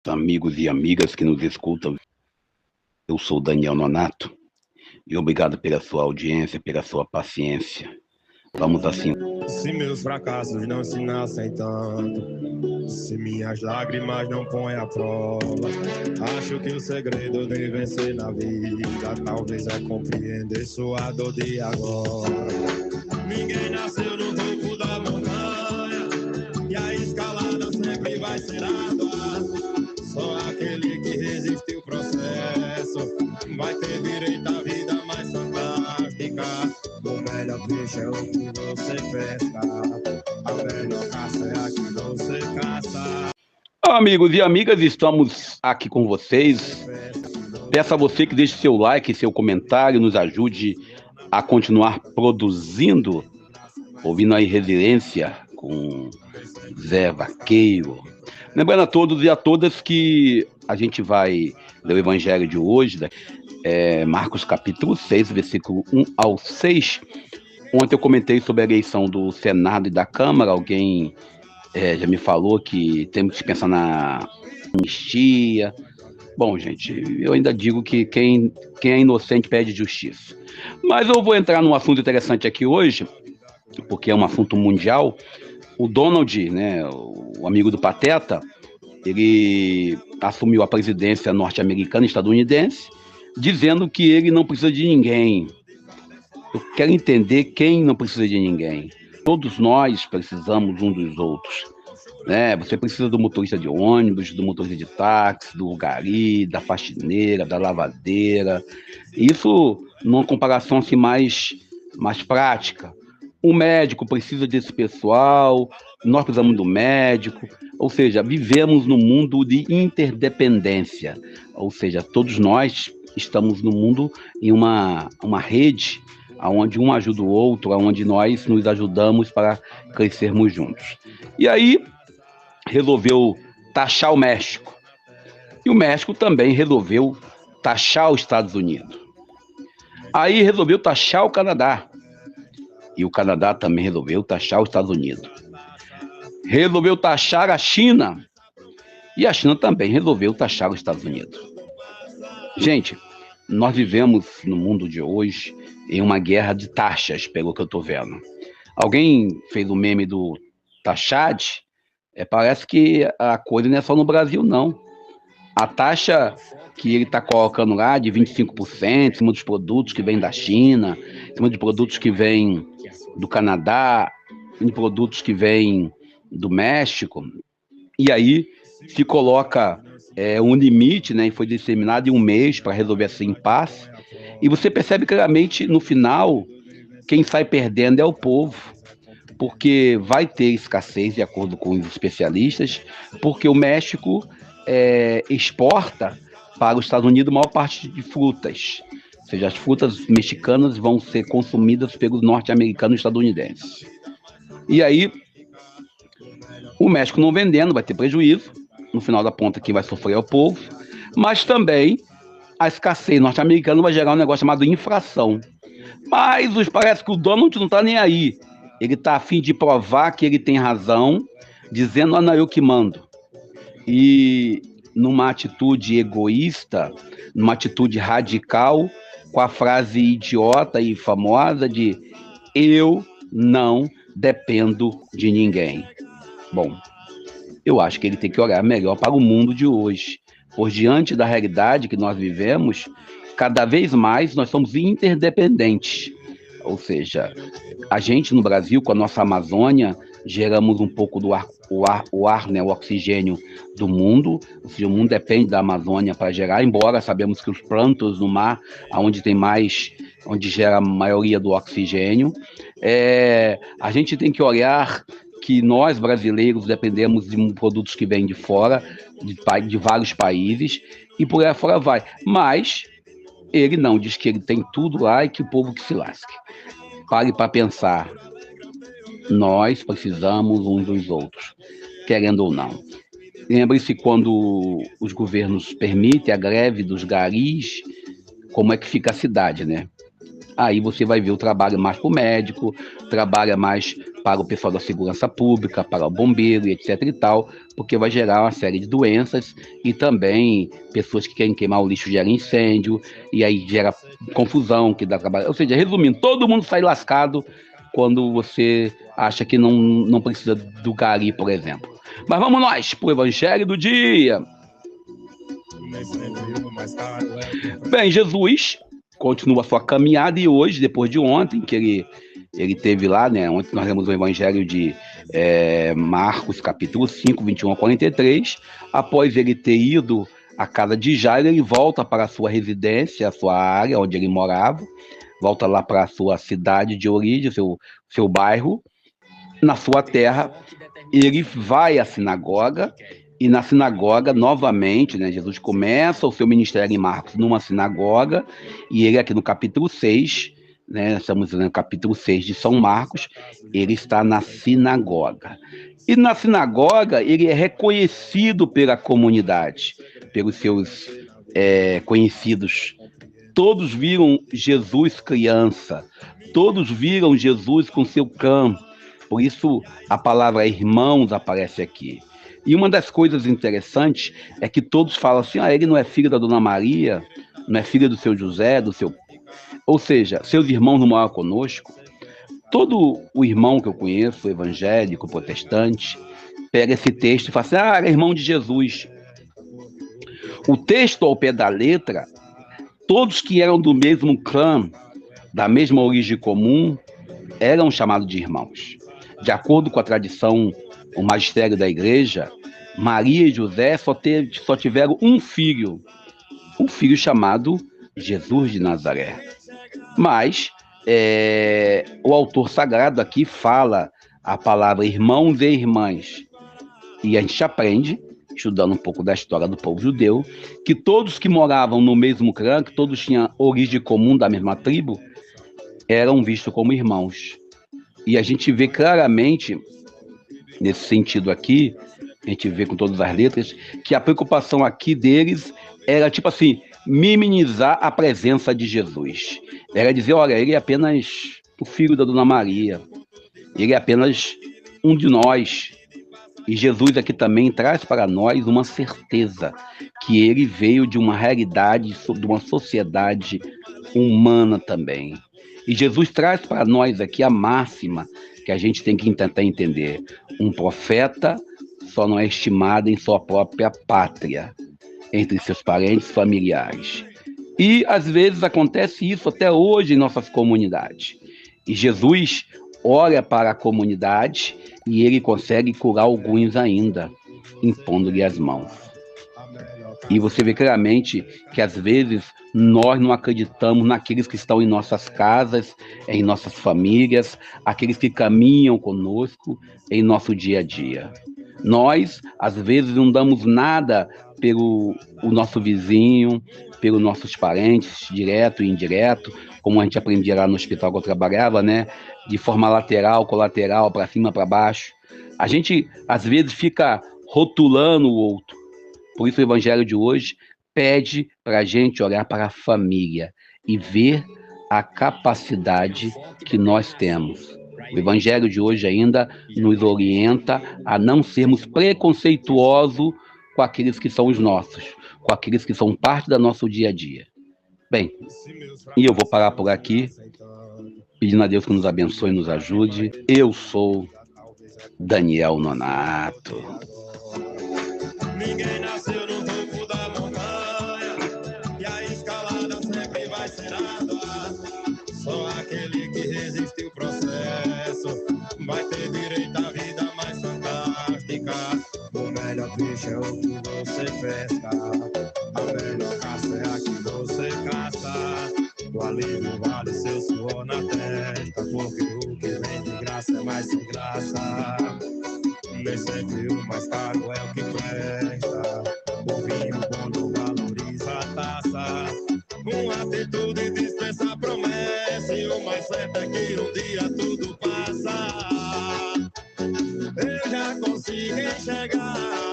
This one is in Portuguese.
Amigos e amigas que nos escutam, eu sou Daniel Nonato e obrigado pela sua audiência, pela sua paciência. Vamos assim. Se meus fracassos não se nascem tanto, se minhas lágrimas não põem à prova, acho que o segredo de vencer na vida talvez é compreender sua dor de agora. Ninguém nasceu no topo da montanha e a escalada sempre vai ser árdua. Só aquele que resistiu o processo vai ter direito à vida mais fantástica. O melhor peixe é o que você pesca, a melhor caça é a que você caça. Amigos e amigas, estamos aqui com vocês. Peço a você que deixe seu like, seu comentário, nos ajude a continuar produzindo, ouvindo a Irreverência com Zé Vaqueiro. Lembrando a todos e a todas que a gente vai ler o Evangelho de hoje, Marcos capítulo 6, versículo 1 ao 6. Ontem eu comentei sobre a eleição do Senado e da Câmara. Alguém já me falou que temos que pensar na anistia. Bom, gente, eu ainda digo que quem é inocente pede justiça. Mas eu vou entrar num assunto interessante aqui hoje, porque é um assunto mundial. O Donald, né, o amigo do Pateta, ele assumiu a presidência norte-americana e estadunidense, dizendo que ele não precisa de ninguém. Eu quero entender quem não precisa de ninguém. Todos nós precisamos uns dos outros, né? Você precisa do motorista de ônibus, do motorista de táxi, do gari, da faxineira, da lavadeira. Isso numa comparação assim mais prática. O médico precisa desse pessoal, nós precisamos do médico, ou seja, vivemos num mundo de interdependência, ou seja, todos nós estamos no mundo em uma rede onde um ajuda o outro, onde nós nos ajudamos para crescermos juntos. E aí resolveu taxar o México, e o México também resolveu taxar os Estados Unidos. Aí resolveu taxar o Canadá, e o Canadá também resolveu taxar os Estados Unidos. Resolveu taxar a China, e a China também resolveu taxar os Estados Unidos. Gente, nós vivemos no mundo de hoje em uma guerra de taxas, pelo que eu estou vendo. Alguém fez o meme do taxad? Parece que a coisa não é só no Brasil, não. A taxa que ele está colocando lá de 25% em cima dos produtos que vêm da China, em cima de produtos que vêm do Canadá, em produtos que vêm do México, e aí se coloca um limite, né, e foi disseminado em um mês para resolver esse impasse, e você percebe claramente no final quem sai perdendo é o povo, porque vai ter escassez, de acordo com os especialistas, porque o México exporta para os Estados Unidos a maior parte de frutas, ou seja, as frutas mexicanas vão ser consumidas pelos norte-americanos e estadunidenses. E aí, o México não vendendo, vai ter prejuízo, no final da ponta quem vai sofrer é o povo, mas também a escassez norte-americana vai gerar um negócio chamado infração. Mas parece que o Donald não está nem aí. Ele está a fim de provar que ele tem razão, dizendo, não, eu que mando. E numa atitude egoísta, numa atitude radical, com a frase idiota e famosa de eu não dependo de ninguém. Bom, eu acho que ele tem que olhar melhor para o mundo de hoje. Por diante da realidade que nós vivemos, cada vez mais nós somos interdependentes. Ou seja, a gente no Brasil, com a nossa Amazônia, geramos um pouco do ar, né, o oxigênio do mundo. Ou seja, o mundo depende da Amazônia para gerar, embora sabemos que os plantos no mar, onde gera a maioria do oxigênio, a gente tem que olhar que nós, brasileiros, dependemos de produtos que vêm de fora, de vários países, e por aí fora vai. Mas ele não, diz que ele tem tudo lá e que o povo que se lasque. Pare para pensar. Nós precisamos uns dos outros, querendo ou não. Lembre-se quando os governos permitem a greve dos garis, como é que fica a cidade, né? Aí você vai ver o trabalho mais para o médico, trabalha mais para o pessoal da segurança pública, para o bombeiro e etc e tal, porque vai gerar uma série de doenças e também pessoas que querem queimar o lixo gera incêndio e aí gera confusão, que dá trabalho. Ou seja, resumindo, todo mundo sai lascado quando você acha que não precisa do gari, por exemplo. Mas vamos nós para o Evangelho do dia. Bem, Jesus continua a sua caminhada e hoje, depois de ontem, que ele teve lá, né? Ontem nós lemos o Evangelho de Marcos, capítulo 5, 21 a 43. Após ele ter ido à casa de Jairo, ele volta para a sua residência, a sua área onde ele morava, volta lá para a sua cidade de origem, seu bairro, na sua terra. Ele vai à sinagoga, e na sinagoga, novamente, né, Jesus começa o seu ministério em Marcos numa sinagoga, e ele aqui no capítulo 6, né, estamos no capítulo 6 de São Marcos, ele está na sinagoga. E na sinagoga, ele é reconhecido pela comunidade, pelos seus conhecidos. Todos viram Jesus criança, todos viram Jesus com seu cão. Por isso, a palavra irmãos aparece aqui. E uma das coisas interessantes é que todos falam assim, ele não é filho da Dona Maria, não é filho do seu José, Ou seja, seus irmãos não moram conosco. Todo o irmão que eu conheço, evangélico, protestante, pega esse texto e fala assim, era irmão de Jesus. O texto ao pé da letra, todos que eram do mesmo clã, da mesma origem comum, eram chamados de irmãos. De acordo com a tradição, o magistério da igreja, Maria e José só tiveram um filho chamado Jesus de Nazaré. Mas o autor sagrado aqui fala a palavra irmãos e irmãs. E a gente aprende, estudando um pouco da história do povo judeu, que todos que moravam no mesmo clã, que todos tinham origem comum da mesma tribo, eram vistos como irmãos. E a gente vê claramente, nesse sentido aqui, a gente vê com todas as letras, que a preocupação aqui deles era, tipo assim, minimizar a presença de Jesus. Era dizer, olha, ele é apenas o filho da Dona Maria, ele é apenas um de nós. E Jesus aqui também traz para nós uma certeza, que ele veio de uma realidade, de uma sociedade humana também. E Jesus traz para nós aqui a máxima que a gente tem que tentar entender. Um profeta só não é estimado em sua própria pátria, entre seus parentes familiares. E, às vezes, acontece isso até hoje em nossas comunidades. E Jesus olha para a comunidade e ele consegue curar alguns ainda, impondo-lhe as mãos. E você vê claramente que, às vezes, nós não acreditamos naqueles que estão em nossas casas, em nossas famílias, aqueles que caminham conosco em nosso dia a dia. Nós, às vezes, não damos nada pelo o nosso vizinho, pelos nossos parentes, direto e indireto, como a gente aprendia lá no hospital que eu trabalhava, né? De forma lateral, colateral, para cima, para baixo. A gente, às vezes, fica rotulando o outro. Por isso o Evangelho de hoje pede para a gente olhar para a família e ver a capacidade que nós temos. O Evangelho de hoje ainda nos orienta a não sermos preconceituosos com aqueles que são os nossos, com aqueles que são parte do nosso dia a dia. Bem, e eu vou parar por aqui, pedindo a Deus que nos abençoe e nos ajude. Eu sou Daniel Nonato. Ninguém nasceu no topo da montanha, e a escalada sempre vai ser ardua. Só aquele que resiste o processo vai ter direito à vida mais fantástica. O melhor peixe é o que você pesca, a melhor caça é a que você caça. O alívio vale seu suor na testa, porque o que vem de graça é mais sem graça. Nem sempre o mais caro é o que presta. O vinho bom não valoriza a taça. Uma atitude dispensa a promessa, e o mais certo é que um dia tudo passa. Eu já consigo enxergar